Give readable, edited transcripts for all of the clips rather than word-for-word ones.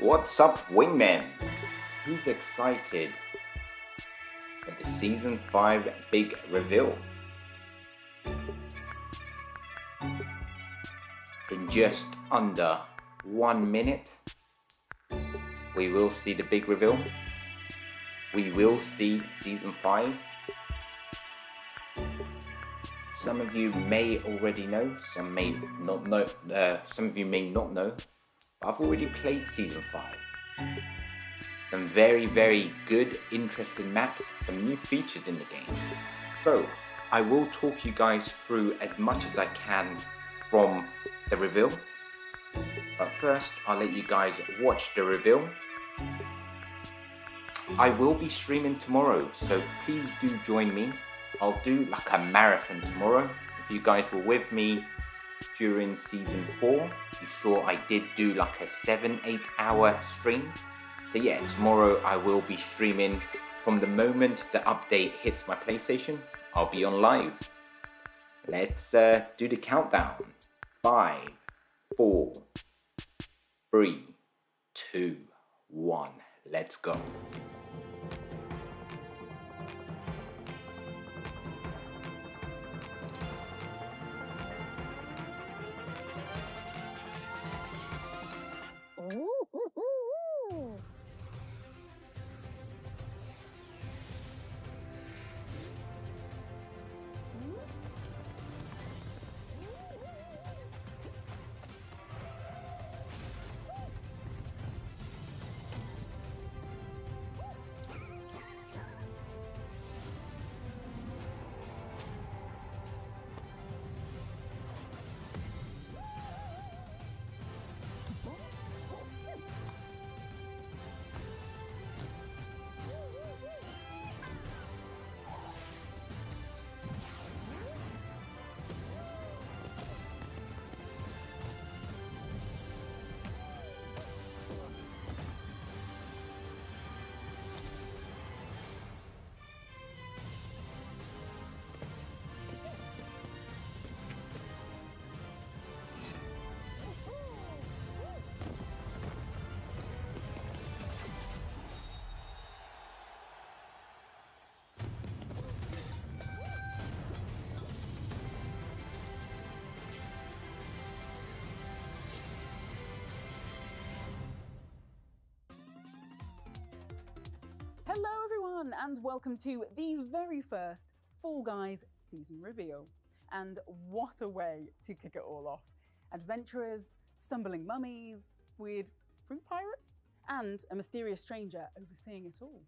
What's up, Wingman? Who's excited for the Season 5 big reveal? In just under 1 minute, we will see the big reveal. We will see Season 5. Some of you may already know, some may not know. Some of you may not know. I've already played Season 5. Some very, very good, interesting maps, some new features in the game. So, I will talk you guys through as much as I can from the reveal. But first, I'll let you guys watch the reveal. I will be streaming tomorrow, so please do join me. I'll do like a marathon tomorrow. If you guys were with me during Season 4, you saw I did do like a 7-8 hour stream. So yeah, tomorrow I will be streaming from the moment the update hits my PlayStation. I'll be on live. Let's do the countdown. 5, 4, 3, 2, 1. Let's go. Hello everyone and welcome to the very first Fall Guys season reveal. And what a way to kick it all off. Adventurers, stumbling mummies, weird fruit pirates, and a mysterious stranger overseeing it all.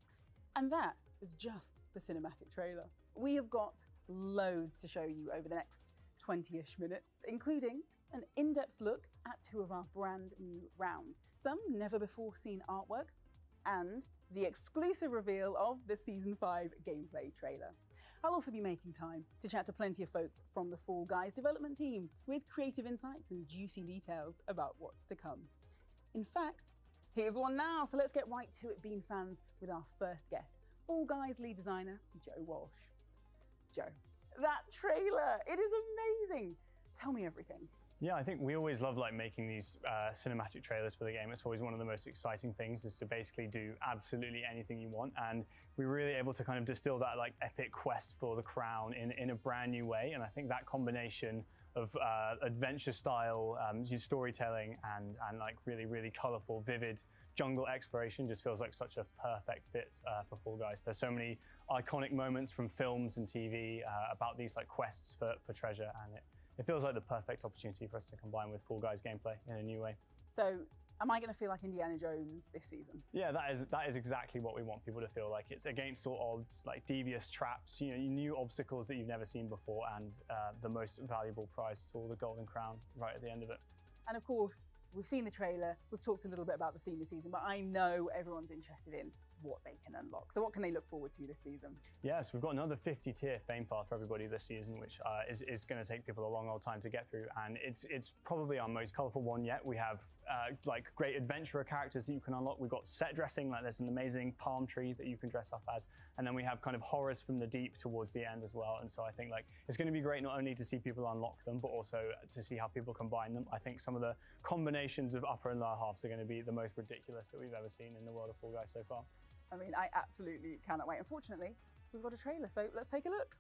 And that is just the cinematic trailer. We have got loads to show you over the next 20-ish minutes, including an in-depth look at 2 of our brand new rounds, some never before seen artwork, and the exclusive reveal of the Season 5 gameplay trailer. I'll also be making time to chat to plenty of folks from the Fall Guys development team with creative insights and juicy details about what's to come. In fact, here's one now, so let's get right to it, Bean fans, with our first guest, Fall Guys lead designer, Joe Walsh. Joe, that trailer, it is amazing. Tell me everything. Yeah, I think we always love making these cinematic trailers for the game. It's always one of the most exciting things, is to basically do absolutely anything you want, and we were really able to kind of distill that epic quest for the crown in a brand new way. And I think that combination of adventure style storytelling and really colorful, vivid jungle exploration just feels like such a perfect fit for Fall Guys. There's so many iconic moments from films and TV about these quests for treasure, and it feels like the perfect opportunity for us to combine with Fall Guys gameplay in a new way. So, am I going to feel like Indiana Jones this season? Yeah, that is exactly what we want people to feel like. It's against all odds, devious traps, new obstacles that you've never seen before, and the most valuable prize at all, the Golden Crown, right at the end of it. And of course, we've seen the trailer, we've talked a little bit about the theme this season, but I know everyone's interested in what they can unlock. So what can they look forward to this season? Yes, we've got another 50-tier fame path for everybody this season, which is going to take people a long old time to get through, and it's probably our most colourful one yet. We have like great adventurer characters that you can unlock. We've got set dressing, like there's an amazing palm tree that you can dress up as, and then we have kind of horrors from the deep towards the end as well. And so I think like it's going to be great not only to see people unlock them, but also to see how people combine them. I think some of the combinations of upper and lower halves are going to be the most ridiculous that we've ever seen in the world of Fall Guys so far. I mean, I absolutely cannot wait. Unfortunately, we've got a trailer, so let's take a look.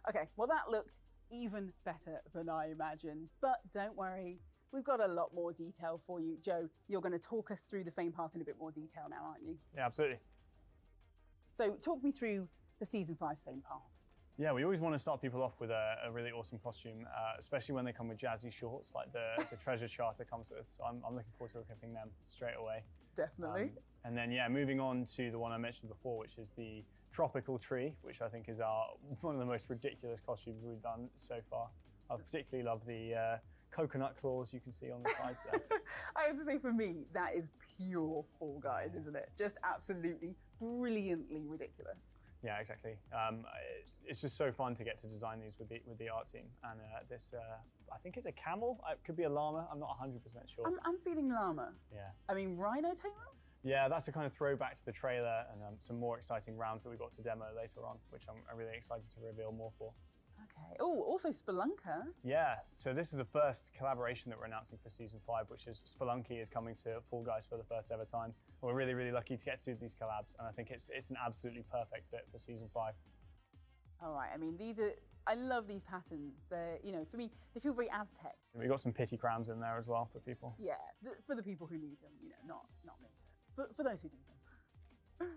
Okay, well that looked even better than I imagined, but don't worry, we've got a lot more detail for you. Joe, you're going to talk us through the Fame Path in a bit more detail now, aren't you? Yeah, absolutely. So talk me through the Season 5 Fame Path. Yeah, we always want to start people off with a really awesome costume, especially when they come with jazzy shorts like the treasure charter comes with. So I'm looking forward to equipping them straight away. Definitely. And then, yeah, moving on to the one I mentioned before, which is the tropical tree, which I think is one of the most ridiculous costumes we've done so far. I particularly love the coconut claws you can see on the sides there. I have to say, for me, that is pure Fall Guys, isn't it? Just absolutely brilliantly ridiculous. Yeah, exactly. It's just so fun to get to design these with the art team. And this, I think it's a camel. It could be a llama. I'm not 100% sure. I'm feeling llama. Yeah. I mean, rhino tamer? Yeah, that's a kind of throwback to the trailer and some more exciting rounds that we got to demo later on, which I'm really excited to reveal more for. Okay. Oh, also Spelunker. Yeah, so this is the first collaboration that we're announcing for Season 5, which is Spelunky is coming to Fall Guys for the first ever time. We're really, really lucky to get to do these collabs, and I think it's an absolutely perfect fit for Season 5. All right, I mean, I love these patterns. They're, you know, for me, they feel very Aztec. We've got some pity crowns in there as well for people. Yeah, for the people who need them, you know, not me. For those who need them.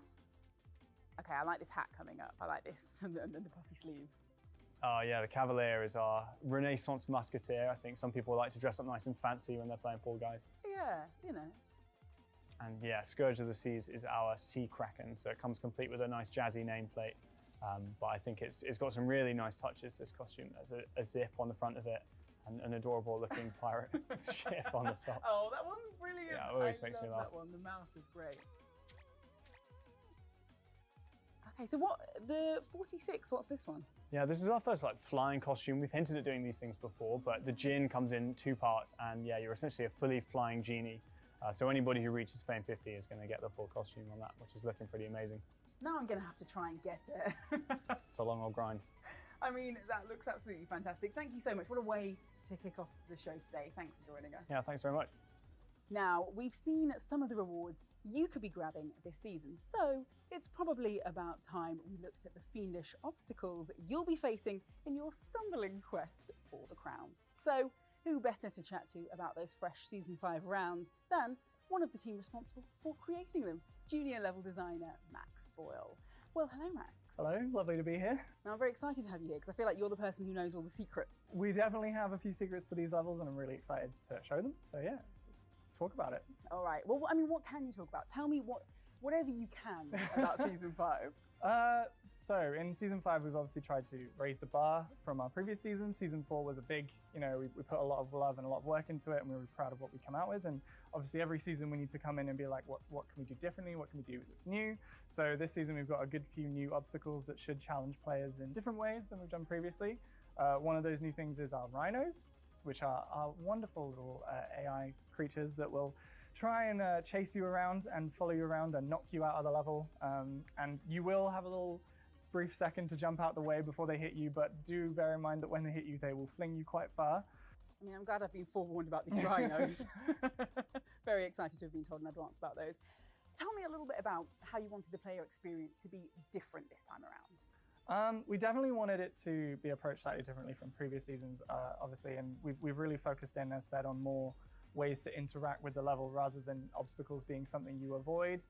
Okay, I like this hat coming up. I like this, and then the puffy sleeves. Oh yeah, the Cavalier is our Renaissance musketeer. I think some people like to dress up nice and fancy when they're playing Fall Guys. Yeah, you know. And yeah, Scourge of the Seas is our Sea Kraken, so it comes complete with a nice jazzy nameplate. But I think it's got some really nice touches, this costume. There's a zip on the front of it and an adorable looking pirate ship on the top. Oh, that one's brilliant. Yeah, it always makes me laugh. That one, the mouth is great. Okay, so the 46, what's this one? Yeah, this is our first like flying costume. We've hinted at doing these things before, but the Djinn comes in 2 parts, and yeah, you're essentially a fully flying genie. So anybody who reaches Fame 50 is going to get the full costume on that, which is looking pretty amazing. Now I'm going to have to try and get there. It's a long old grind. I mean, that looks absolutely fantastic. Thank you so much. What a way to kick off the show today. Thanks for joining us. Yeah, thanks very much. Now, we've seen some of the rewards you could be grabbing this season, so it's probably about time we looked at the fiendish obstacles you'll be facing in your stumbling quest for the crown. So, who better to chat to about those fresh Season 5 rounds than one of the team responsible for creating them, junior level designer Max Boyle. Well, hello Max. Hello, lovely to be here. Now I'm very excited to have you here because I feel like you're the person who knows all the secrets. We definitely have a few secrets for these levels and I'm really excited to show them. So yeah, let's talk about it. All right, well, I mean, what can you talk about? Tell me whatever you can about Season 5. So in Season 5, we've obviously tried to raise the bar from our previous season. Season 4 was a big, we put a lot of love and a lot of work into it and we were proud of what we come out with. And obviously every season we need to come in and be like, what can we do differently? What can we do that's new? So this season we've got a good few new obstacles that should challenge players in different ways than we've done previously. One of those new things is our rhinos, which are our wonderful little AI creatures that will try and chase you around and follow you around and knock you out of the level. And you will have a little brief second to jump out the way before they hit you, but do bear in mind that when they hit you, they will fling you quite far. I mean, I'm glad I've been forewarned about these rhinos. Very excited to have been told in advance about those. Tell me a little bit about how you wanted the player experience to be different this time around. We definitely wanted it to be approached slightly differently from previous seasons, obviously, and we've really focused in, as said, on more ways to interact with the level rather than obstacles being something you avoid.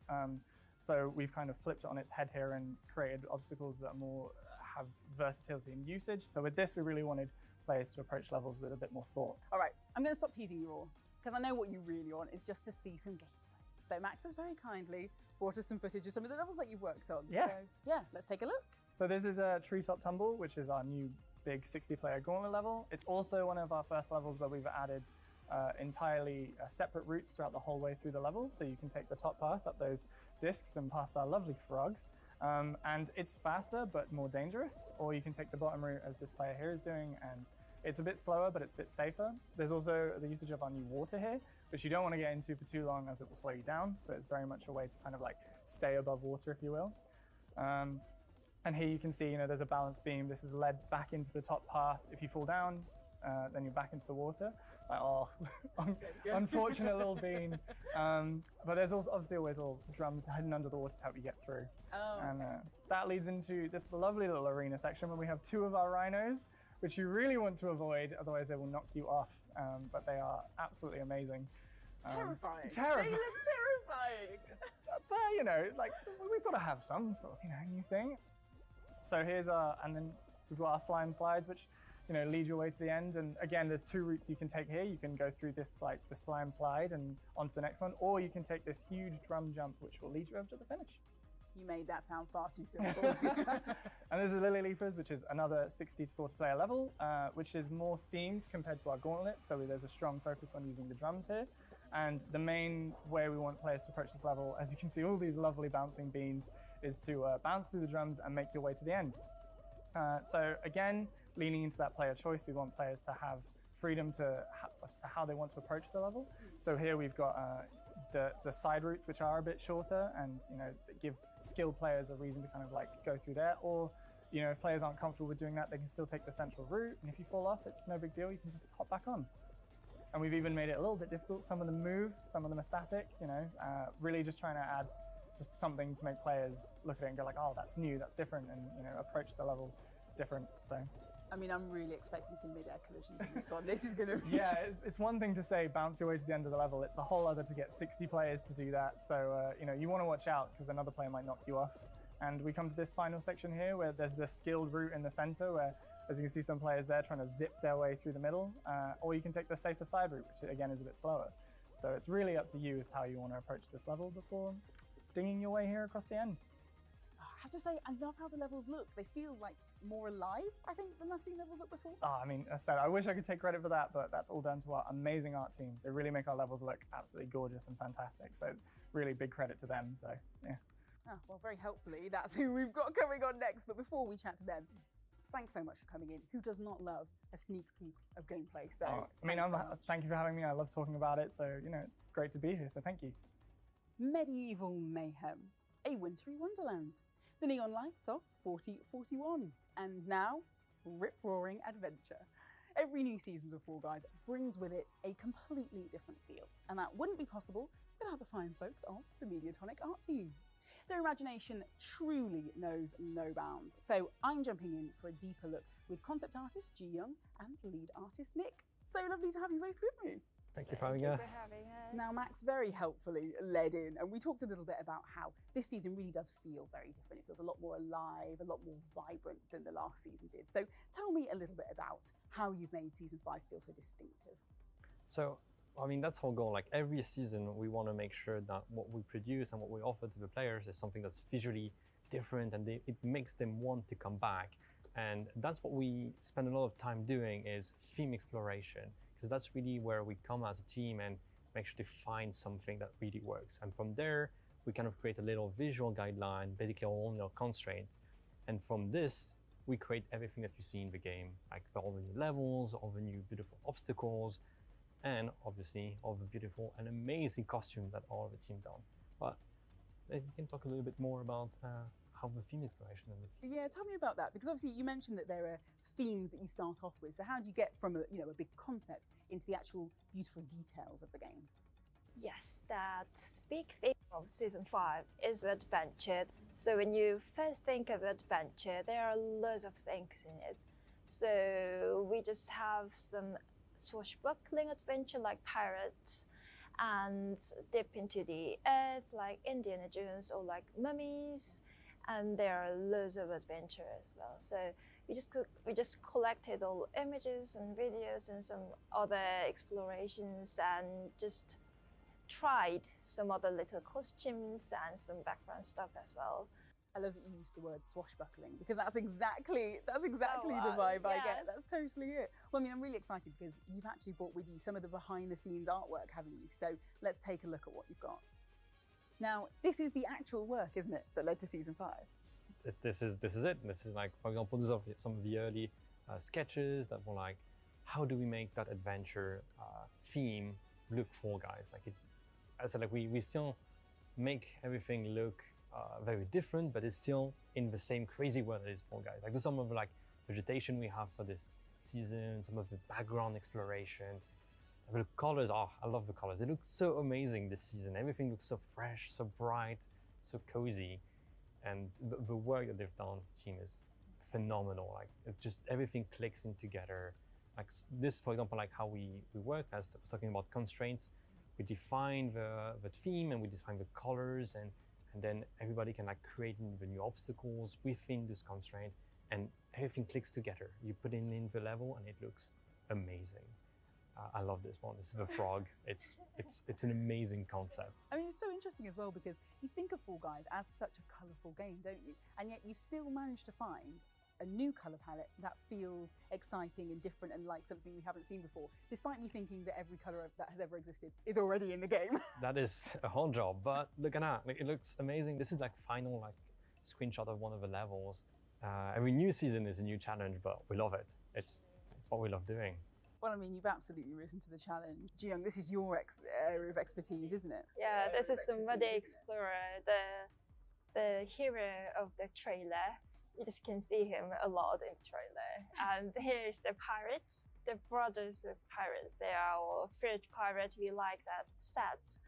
So we've kind of flipped it on its head here and created obstacles that are more have versatility in usage. So with this, we really wanted players to approach levels with a bit more thought. All right, I'm going to stop teasing you all, because I know what you really want is just to see some gameplay. So Max has very kindly brought us some footage of some of the levels that you've worked on. Yeah. So, yeah, let's take a look. So this is a Treetop Tumble, which is our new big 60-player gauntlet level. It's also one of our first levels where we've added entirely separate routes throughout the whole way through the level. So you can take the top path up those discs and past our lovely frogs. And it's faster, but more dangerous. Or you can take the bottom route as this player here is doing, and it's a bit slower, but it's a bit safer. There's also the usage of our new water here, which you don't want to get into for too long as it will slow you down. So it's very much a way to kind of like stay above water, if you will. And here you can see, there's a balance beam. This is led back into the top path. If you fall down, then you're back into the water. Like, oh, unfortunate little bean. But there's also obviously always little drums hidden under the water to help you get through. Oh, And that leads into this lovely little arena section where we have two of our rhinos, which you really want to avoid, otherwise they will knock you off. But they are absolutely amazing. terrifying. Terrifying. They look terrifying. But like we've got to have some sort of new thing. So here's and then we've got our slime slides, which lead your way to the end. And again, there's two routes you can take here. You can go through this the slime slide and onto the next one, or you can take this huge drum jump, which will lead you over to the finish. You made that sound far too simple. And this is Lily Leapers, which is another 60 to 40 player level, which is more themed compared to our gauntlet. So there's a strong focus on using the drums here. And the main way we want players to approach this level, as you can see all these lovely bouncing beans, is to bounce through the drums and make your way to the end. So again, leaning into that player choice, we want players to have freedom as to how they want to approach the level. So here we've got the side routes, which are a bit shorter and give skilled players a reason to kind of go through there. Or if players aren't comfortable with doing that, they can still take the central route. And if you fall off, it's no big deal. You can just hop back on. And we've even made it a little bit difficult. Some of them move, some of them are static. Really just trying to add just something to make players look at it and go like, oh, that's new, that's different, and approach the level different. So I mean, I'm really expecting some mid-air collisions in this one. This is going to be... Yeah, it's one thing to say bounce your way to the end of the level. It's a whole other to get 60 players to do that. So, you want to watch out because another player might knock you off. And we come to this final section here where there's the skilled route in the center where, as you can see, some players there trying to zip their way through the middle. Or you can take the safer side route, which again is a bit slower. So it's really up to you as to how you want to approach this level before dinging your way here across the end. I have to say, I love how the levels look. They feel like more alive, I think, than I've seen levels look before. Oh, I mean, as I said, I wish I could take credit for that, but that's all down to our amazing art team. They really make our levels look absolutely gorgeous and fantastic. So really big credit to them. So, yeah. Oh, well, very helpfully, that's who we've got coming on next. But before we chat to them, thanks so much for coming in. Who does not love a sneak peek of gameplay? So, thank you for having me. I love talking about it. So, it's great to be here. So thank you. Medieval Mayhem, a wintry wonderland. The neon lights of 4041, and now rip-roaring adventure. Every new season of Fall Guys brings with it a completely different feel, and that wouldn't be possible without the fine folks of the Mediatonic art team. Their imagination truly knows no bounds, so I'm jumping in for a deeper look with concept artist Ji Young and lead artist Nick. So lovely to have you both with me. Thank you for having us. Now, Max very helpfully led in, and we talked a little bit about how this season really does feel very different. It feels a lot more alive, a lot more vibrant than the last season did. So tell me a little bit about how you've made season 5 feel so distinctive. So, I mean, that's our goal. Like every season, we want to make sure that what we produce and what we offer to the players is something that's visually different and it makes them want to come back. And that's what we spend a lot of time doing is theme exploration. Because that's really where we come as a team and make sure to find something that really works. And from there, we kind of create a little visual guideline, basically all constraints. And from this, we create everything that you see in the game, like all the new levels, all the new beautiful obstacles, and obviously all the beautiful and amazing costumes that all of the team done. But you can talk a little bit more about how the theme exploration and Yeah, tell me about that, because obviously you mentioned that there are themes that you start off with. So how do you get from a big concept into the actual beautiful details of the game? Yes, that big theme of season 5 is adventure. So when you first think of adventure, there are loads of things in it. So we just have some swashbuckling adventure like pirates, and dip into the earth like Indiana Jones or like mummies. and there are loads of adventure as well. So we just collected all images and videos and some other explorations, and just tried some other little costumes and some background stuff as well. I love that you used the word swashbuckling, because that's exactly the wow, vibe I yeah. get. That's totally it. Well, I mean, I'm really excited because you've actually brought with you some of the behind the scenes artwork, haven't you? So let's take a look at what you've got. Now, this is the actual work, isn't it, that led to season 5? This is it. This is like, for example, these are some of the early sketches that were like, how do we make that adventure theme look Fall Guys? Like I said, like we still make everything look very different, but it's still in the same crazy world that is Fall Guys. Like there's some of the like vegetation we have for this season, some of the background exploration. The colors, I love the colors. They look so amazing this season. Everything looks so fresh, so bright, so cozy. And the work that they've done, the team, is phenomenal. Like it just everything clicks in together. Like this, for example, like how we work, as I was talking about constraints, we define the theme and we define the colors, and then everybody can like create the new obstacles within this constraint, and everything clicks together. You put in the level and it looks amazing. I love this one. This is the frog. It's an amazing concept. I mean, it's so interesting as well because you think of Fall Guys as such a colourful game, don't you? And yet you've still managed to find a new colour palette that feels exciting and different and like something we haven't seen before, despite me thinking that every colour that has ever existed is already in the game. That is a whole job, but look at that. Like, it looks amazing. This is like final like screenshot of one of the levels. Every new season is a new challenge, but we love it. It's what we love doing. Well, I mean, you've absolutely risen to the challenge. Ji-young, this is your area of expertise, isn't it? Yeah, this is the Muddy Explorer, the hero of the trailer. You just can see him a lot in the trailer. And here's the pirates, the brothers of pirates. They are all French pirates. We like that stats.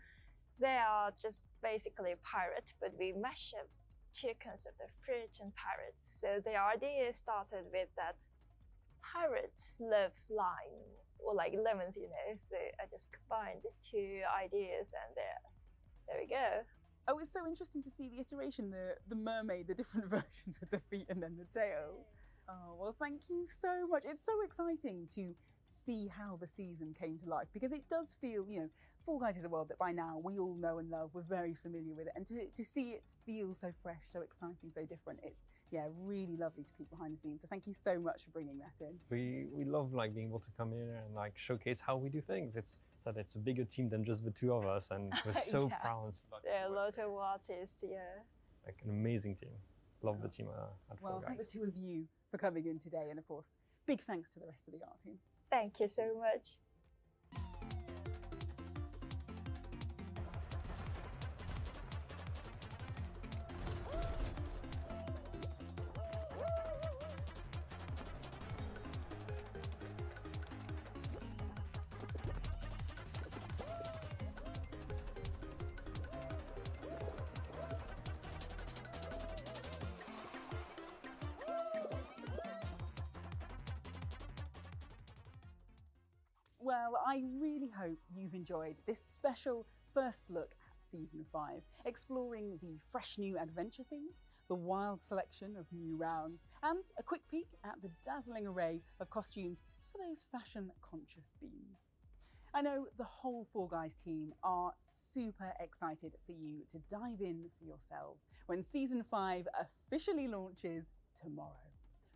They are just basically a pirate, but we mash up two concepts of French and pirates. So the idea started with that pirate love line, or like lemons, you know. So I just combined the two ideas, and there we go. Oh, it's so interesting to see the iteration, the mermaid, the different versions with the feet and then the tail. Oh, well, thank you so much. It's so exciting to see how the season came to life, because it does feel, you know, Fall Guys is a world that by now we all know and love. We're very familiar with it. And to see it feel so fresh, so exciting, so different, it's, yeah, really lovely to peek behind the scenes. So thank you so much for bringing that in. We love like being able to come in and like showcase how we do things. It's that it's a bigger team than just the two of us, and we're so Yeah. proud. There are a lot of artists, yeah. Like an amazing team. Love the team at Fall Well, Guys. thank the two of you for coming in today. And of course, big thanks to the rest of the art team. Thank you so much. Well, I really hope you've enjoyed this special first look at Season 5, exploring the fresh new adventure theme, the wild selection of new rounds, and a quick peek at the dazzling array of costumes for those fashion-conscious beans. I know the whole Fall Guys team are super excited for you to dive in for yourselves when Season 5 officially launches tomorrow.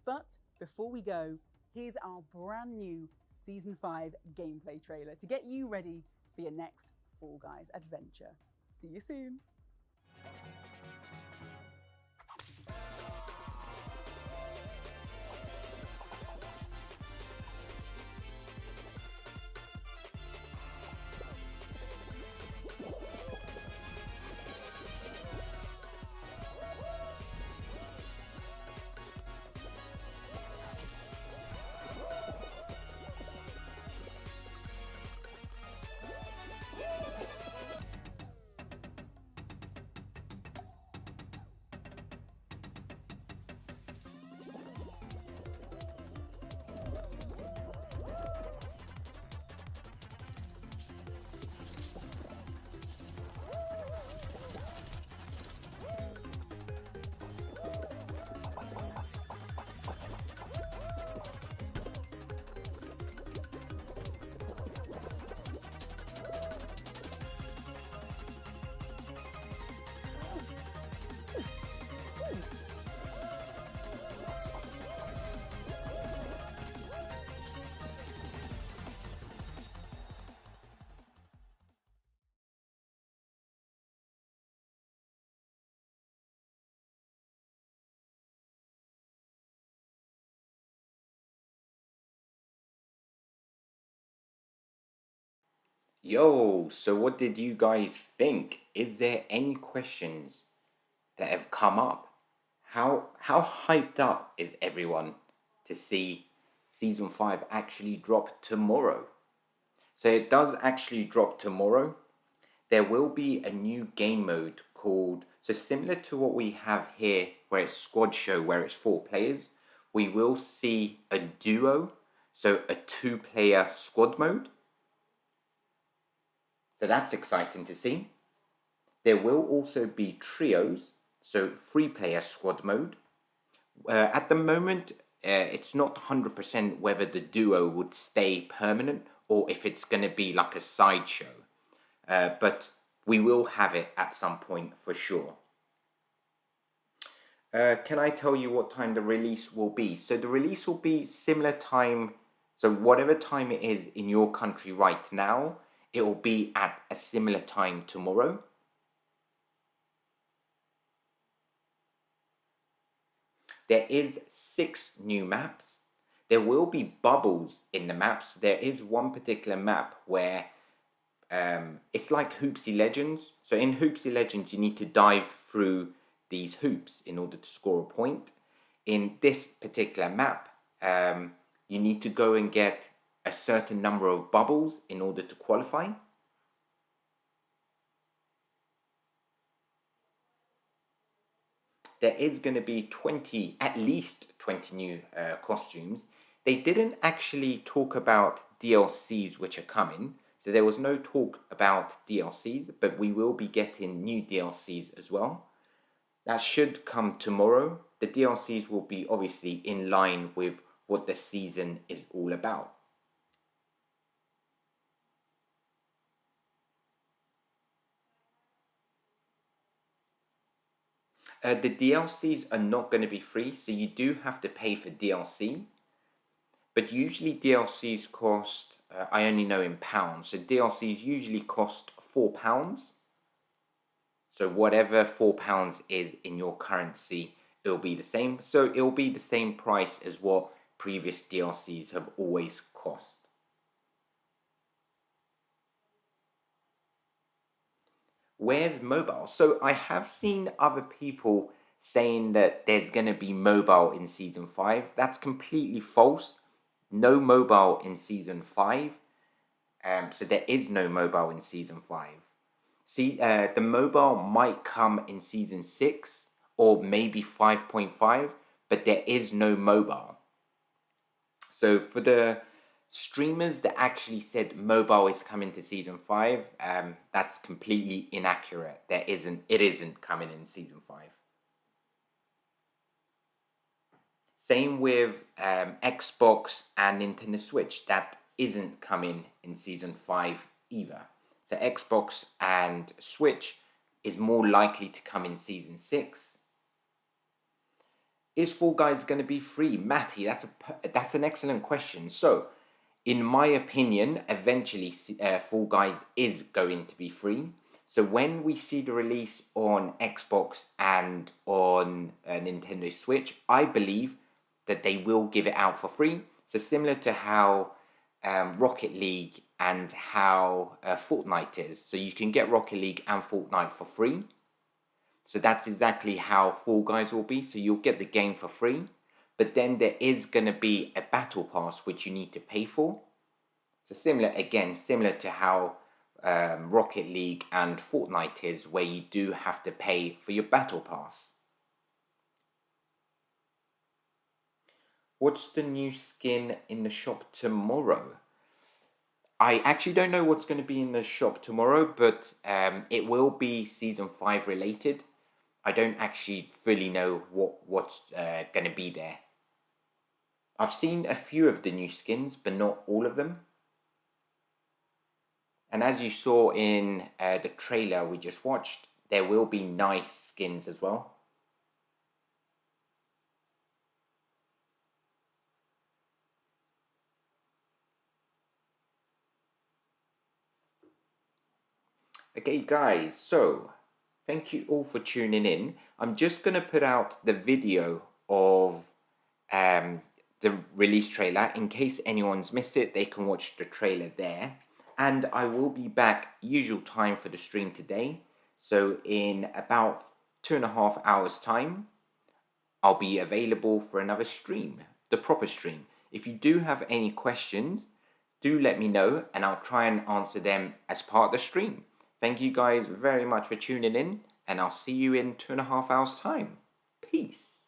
But before we go, here's our brand new Season 5 gameplay trailer to get you ready for your next Fall Guys adventure. See you soon. Yo, so what did you guys think? Is there any questions that have come up? How hyped up is everyone to see season 5 actually drop tomorrow? So it does actually drop tomorrow. There will be a new game mode called, so similar to what we have here where it's squad show, where it's 4 players, we will see a duo, so a 2-player squad mode. So that's exciting to see. There will also be trios, so 3-player squad mode. At the moment, it's not 100% whether the duo would stay permanent or if it's going to be like a sideshow. But we will have it at some point for sure. Can I tell you what time the release will be? So the release will be similar time, so whatever time it is in your country right now, it will be at a similar time tomorrow. There is 6 new maps. There will be bubbles in the maps. There is one particular map where it's like Hoopsy Legends. So in Hoopsy Legends, you need to dive through these hoops in order to score a point. In this particular map, you need to go and get a certain number of bubbles in order to qualify. There is going to be at least 20 new costumes. They didn't actually talk about DLCs which are coming. So there was no talk about DLCs, but we will be getting new DLCs as well. That should come tomorrow. The DLCs will be obviously in line with what the season is all about. The DLCs are not going to be free, so you do have to pay for DLC. But usually DLCs cost, I only know in pounds, so DLCs usually cost £4. So whatever £4 is in your currency, it'll be the same. So it'll be the same price as what previous DLCs have always cost. Where's mobile? So I have seen other people saying that there's going to be mobile in season 5. That's completely false. No mobile in season 5. So there is no mobile in season 5. See, the mobile might come in season 6 or maybe 5.5, but there is no mobile. So for the streamers that actually said mobile is coming to season 5, that's completely inaccurate. It isn't coming in season 5. Same with Xbox and Nintendo Switch. That isn't coming in season 5 either. So Xbox and Switch is more likely to come in season 6. Is Fall Guys going to be free? Matty, that's an excellent question. So, in my opinion, eventually Fall Guys is going to be free. So when we see the release on Xbox and on Nintendo Switch, I believe that they will give it out for free. So similar to how Rocket League and how Fortnite is. So you can get Rocket League and Fortnite for free. So that's exactly how Fall Guys will be. So you'll get the game for free. But then there is going to be a battle pass which you need to pay for. So similar to how Rocket League and Fortnite is, where you do have to pay for your battle pass. What's the new skin in the shop tomorrow? I actually don't know what's going to be in the shop tomorrow, but it will be season 5 related. I don't actually fully know what's going to be there. I've seen a few of the new skins, but not all of them. And as you saw in the trailer we just watched, there will be nice skins as well. Okay guys, so thank you all for tuning in. I'm just going to put out the video of the release trailer. In case anyone's missed it, they can watch the trailer there. And I will be back usual time for the stream today. So in about 2.5 hours time, I'll be available for another stream, the proper stream. If you do have any questions, do let me know and I'll try and answer them as part of the stream. Thank you guys very much for tuning in, and I'll see you in 2.5 hours time. Peace.